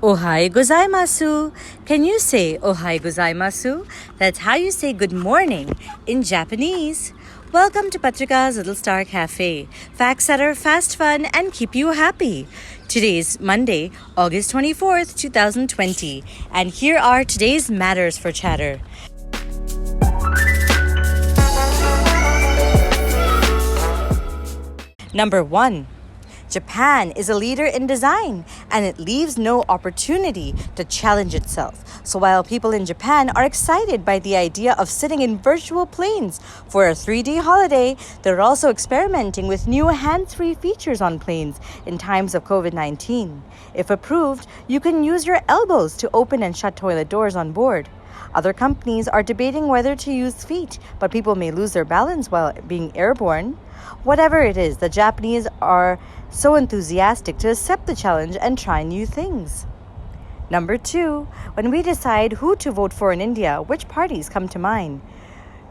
Ohai gozaimasu. Can you say ohai gozaimasu? That's how you say good morning in Japanese. Welcome to Patrika's Little Star Cafe. Facts that are fast, fun, and keep you happy. Today's Monday, August 24th, 2020. And here are today's matters for chatter. Number 1. Japan is a leader in design, and it leaves no opportunity to challenge itself. So while people in Japan are excited by the idea of sitting in virtual planes for a 3D holiday, they're also experimenting with new hands-free features on planes in times of COVID-19. If approved, you can use your elbows to open and shut toilet doors on board. Other companies are debating whether to use feet, but people may lose their balance while being airborne. Whatever it is, the Japanese are so enthusiastic to accept the challenge and try new things. Number 2, when we decide who to vote for in India, which parties come to mind?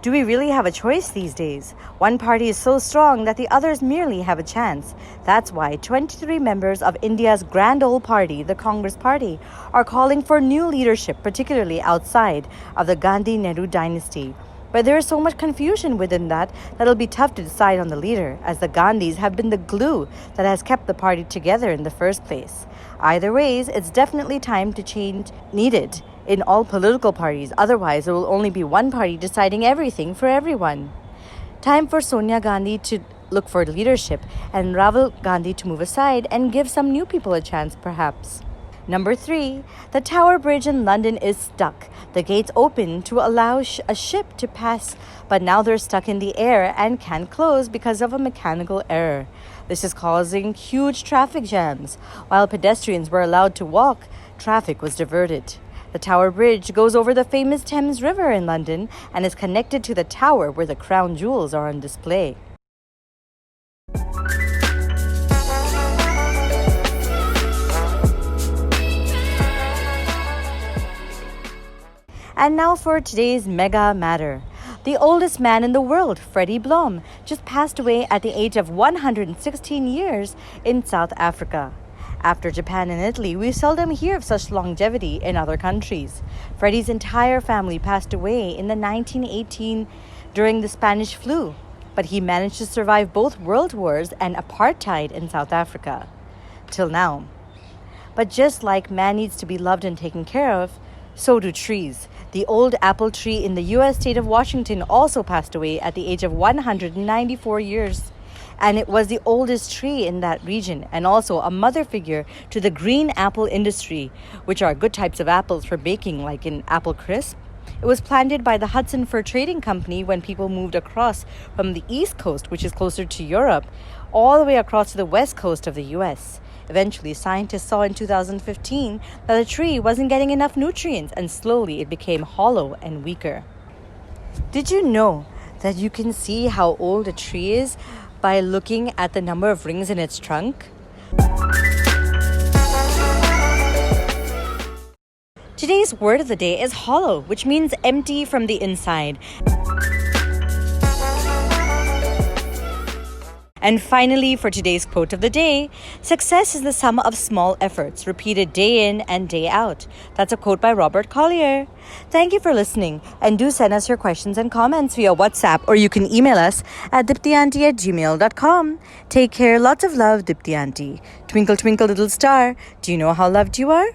Do we really have a choice these days? One party is so strong that the others merely have a chance. That's why 23 members of India's grand old party, the Congress Party, are calling for new leadership, particularly outside of the Gandhi-Nehru dynasty. But there is so much confusion within that it'll be tough to decide on the leader, as the Gandhis have been the glue that has kept the party together in the first place. Either ways, it's definitely time to change needed in all political parties. Otherwise, there will only be one party deciding everything for everyone. Time for Sonia Gandhi to look for leadership and Rahul Gandhi to move aside and give some new people a chance, perhaps. Number 3, the Tower Bridge in London is stuck. The gates opened to allow a ship to pass, but now they're stuck in the air and can't close because of a mechanical error. This is causing huge traffic jams. While pedestrians were allowed to walk, traffic was diverted. The Tower Bridge goes over the famous Thames River in London and is connected to the tower where the crown jewels are on display. And now for today's mega matter. The oldest man in the world, Freddie Blom, just passed away at the age of 116 years in South Africa. After Japan and Italy, we seldom hear of such longevity in other countries. Freddie's entire family passed away in the 1918 during the Spanish flu, but he managed to survive both world wars and apartheid in South Africa. Till now. But just like man needs to be loved and taken care of, so do trees. The old apple tree in the U.S. state of Washington also passed away at the age of 194 years. And it was the oldest tree in that region and also a mother figure to the green apple industry, which are good types of apples for baking, like in apple crisp. It was planted by the Hudson Fur Trading Company when people moved across from the East Coast, which is closer to Europe, all the way across to the West Coast of the U.S. Eventually, scientists saw in 2015 that the tree wasn't getting enough nutrients, and slowly it became hollow and weaker. Did you know that you can see how old a tree is by looking at the number of rings in its trunk? Today's word of the day is hollow, which means empty from the inside. And finally, for today's quote of the day, success is the sum of small efforts, repeated day in and day out. That's a quote by Robert Collier. Thank you for listening, and do send us your questions and comments via WhatsApp, or you can email us at diptyanti@gmail.com. Take care, lots of love, Dipti Auntie. Twinkle, twinkle, little star, do you know how loved you are?